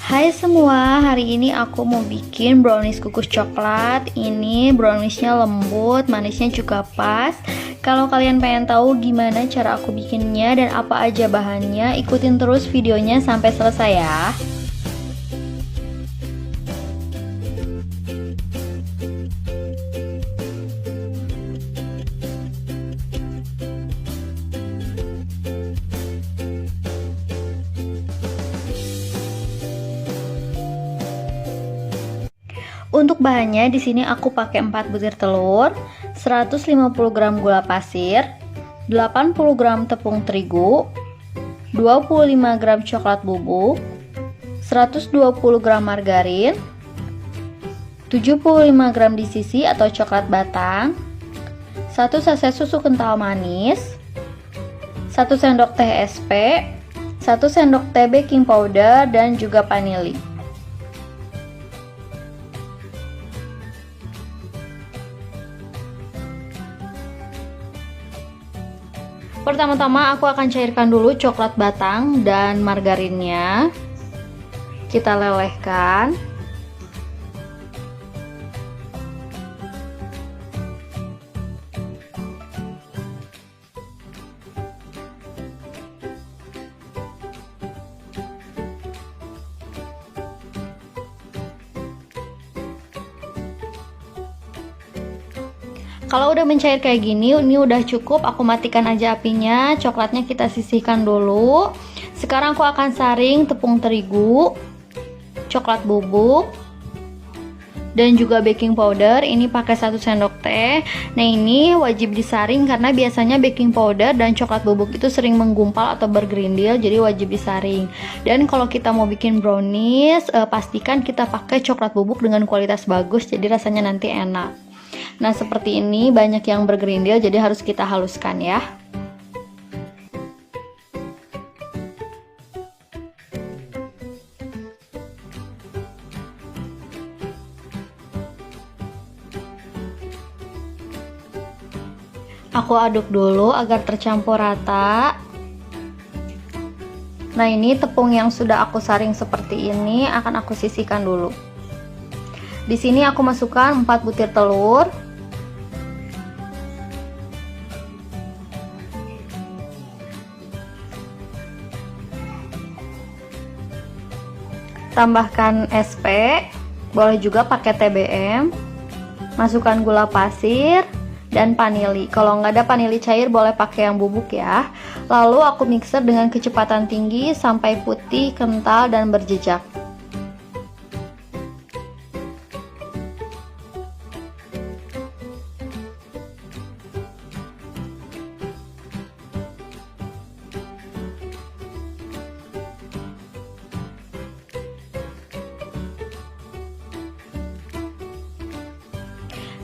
Hai semua, hari ini aku mau bikin brownies kukus coklat. Ini browniesnya lembut, manisnya juga pas. Kalau kalian pengen tahu gimana cara aku bikinnya dan apa aja bahannya, ikutin terus videonya sampai selesai ya. Untuk bahannya di sini aku pakai 4 butir telur, 150 gram gula pasir, 80 gram tepung terigu, 25 gram coklat bubuk, 120 gram margarin, 75 gram DCC atau coklat batang, 1 saset susu kental manis, 1 sendok teh SP, 1 sendok teh baking powder dan juga vanili. Pertama-tama aku akan cairkan dulu coklat batang dan margarinnya. Kita lelehkan. Kalau udah mencair kayak gini, ini udah cukup, aku matikan aja apinya. Coklatnya kita sisihkan dulu. Sekarang aku akan saring tepung terigu, coklat bubuk, dan juga baking powder. Ini pakai 1 sendok teh. Nah, ini wajib disaring karena biasanya baking powder dan coklat bubuk itu sering menggumpal atau bergerindil, jadi wajib disaring. Dan kalau kita mau bikin brownies, pastikan kita pakai coklat bubuk dengan kualitas bagus, jadi rasanya nanti enak. Nah, seperti ini banyak yang bergerindil, jadi harus kita haluskan ya. Aku aduk dulu agar tercampur rata. Nah, ini tepung yang sudah aku saring seperti ini akan aku sisihkan dulu. Di sini aku masukkan 4 butir telur. Tambahkan SP, boleh juga pakai TBM. Masukkan gula pasir dan vanili. Kalau nggak ada vanili cair boleh pakai yang bubuk ya. Lalu aku mixer dengan kecepatan tinggi sampai putih, kental, dan berjejak.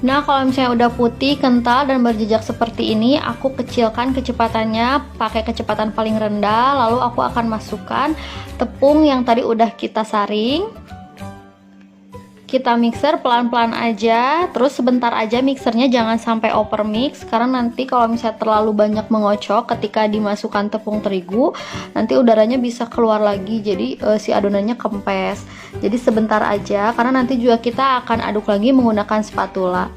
Nah, kalau misalnya udah putih, kental, dan berjejak seperti ini, aku kecilkan kecepatannya pakai kecepatan paling rendah. Lalu aku akan masukkan tepung yang tadi udah kita saring. Kita mixer pelan-pelan aja, terus sebentar aja mixernya, jangan sampai over mix, karena nanti kalau misalnya terlalu banyak mengocok ketika dimasukkan tepung terigu, nanti udaranya bisa keluar lagi, jadi si adonannya kempes. Jadi sebentar aja, karena nanti juga kita akan aduk lagi menggunakan spatula.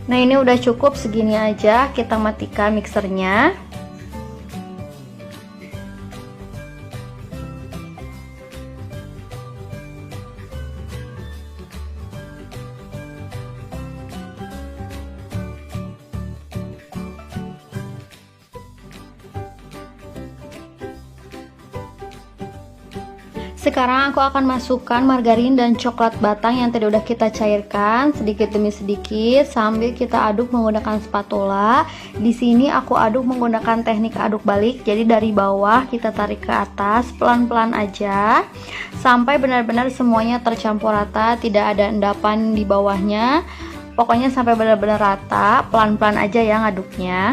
Nah, ini udah cukup segini aja, kita matikan mixernya. Sekarang aku akan masukkan margarin dan coklat batang yang tadi udah kita cairkan sedikit demi sedikit sambil kita aduk menggunakan spatula. Di sini aku aduk menggunakan teknik aduk balik. Jadi dari bawah kita tarik ke atas pelan-pelan aja sampai benar-benar semuanya tercampur rata, tidak ada endapan di bawahnya. Pokoknya sampai benar-benar rata, pelan-pelan aja ya ngaduknya.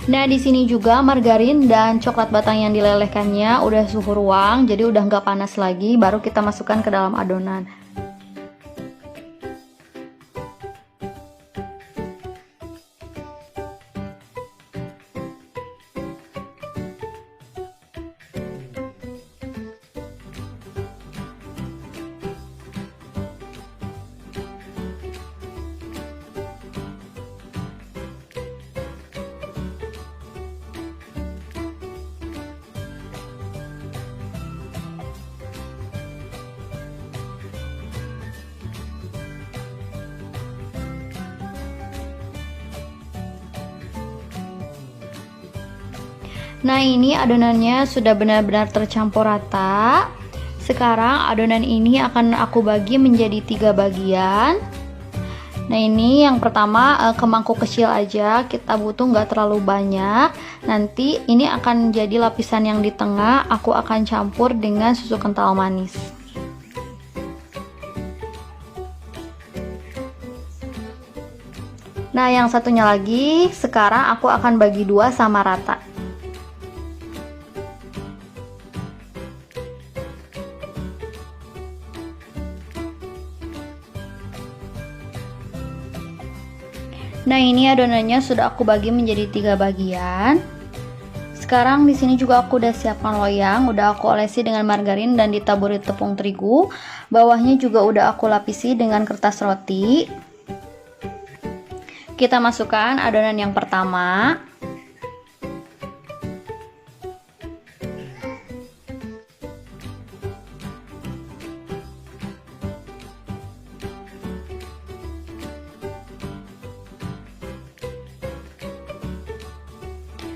Nah, di sini juga margarin dan coklat batang yang dilelehkannya udah suhu ruang, jadi udah nggak panas lagi. Baru kita masukkan ke dalam adonan. Nah, ini adonannya sudah benar-benar tercampur rata. Sekarang adonan ini akan aku bagi menjadi 3 bagian. Nah, ini yang pertama ke mangkuk kecil aja, kita butuh nggak terlalu banyak. Nanti ini akan jadi lapisan yang di tengah, aku akan campur dengan susu kental manis. Nah, yang satunya lagi, sekarang aku akan bagi 2 sama rata. Nah, ini adonannya sudah aku bagi menjadi 3 bagian. Sekarang di sini juga aku udah siapkan loyang, udah aku olesi dengan margarin dan ditaburi tepung terigu. Bawahnya juga udah aku lapisi dengan kertas roti. Kita masukkan adonan yang pertama.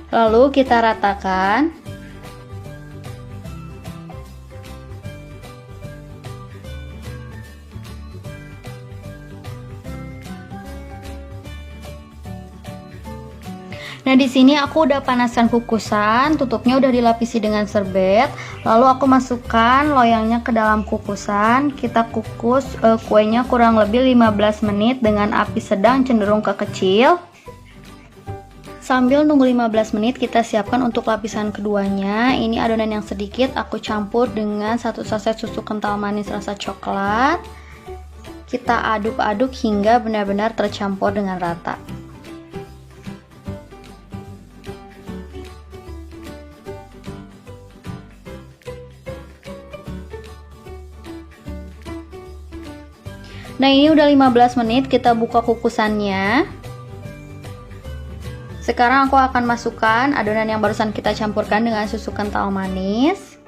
Lalu kita ratakan. Nah, di sini aku udah panaskan kukusan, tutupnya udah dilapisi dengan serbet. Lalu aku masukkan loyangnya ke dalam kukusan. Kita kukus kuenya kurang lebih 15 menit dengan api sedang cenderung ke kecil. Sambil nunggu 15 menit, kita siapkan untuk lapisan keduanya. Ini adonan yang sedikit aku campur dengan 1 saset susu kental manis rasa coklat. Kita aduk-aduk hingga benar-benar tercampur dengan rata. Nah, ini udah 15 menit, kita buka kukusannya. Sekarang aku akan masukkan adonan yang barusan kita campurkan dengan susu kental manis.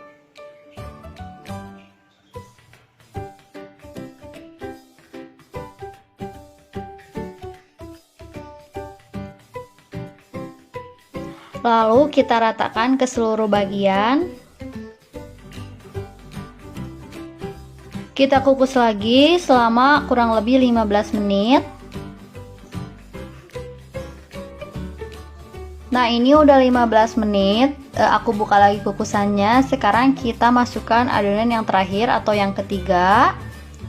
Lalu kita ratakan ke seluruh bagian. Kita kukus lagi selama kurang lebih 15 menit. Nah, ini udah 15 menit. Aku buka lagi kukusannya. Sekarang kita masukkan adonan yang terakhir atau yang ketiga.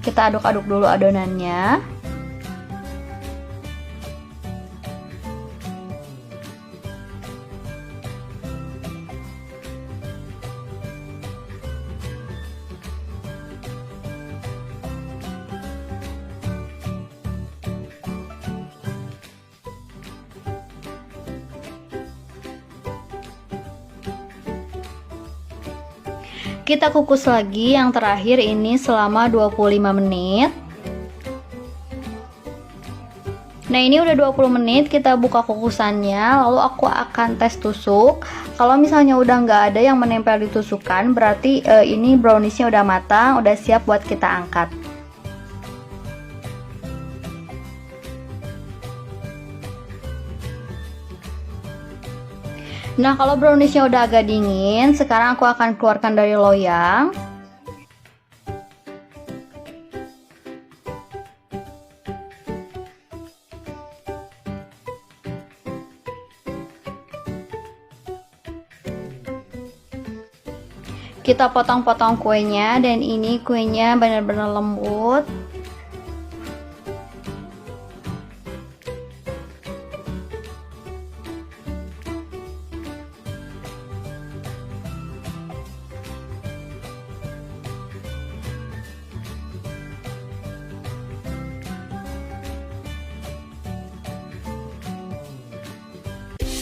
Kita aduk-aduk dulu adonannya. Kita kukus lagi yang terakhir ini selama 25 menit. Nah, ini udah 20 menit, kita buka kukusannya. Lalu aku akan tes tusuk. Kalau misalnya udah nggak ada yang menempel di tusukan, berarti ini browniesnya udah matang, udah siap buat kita angkat. Nah, kalau browniesnya udah agak dingin, sekarang aku akan keluarkan dari loyang. Kita potong-potong kuenya, dan ini kuenya benar-benar lembut.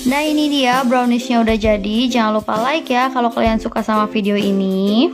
Nah ini dia browniesnya udah jadi. Jangan lupa like ya kalau kalian suka sama video ini.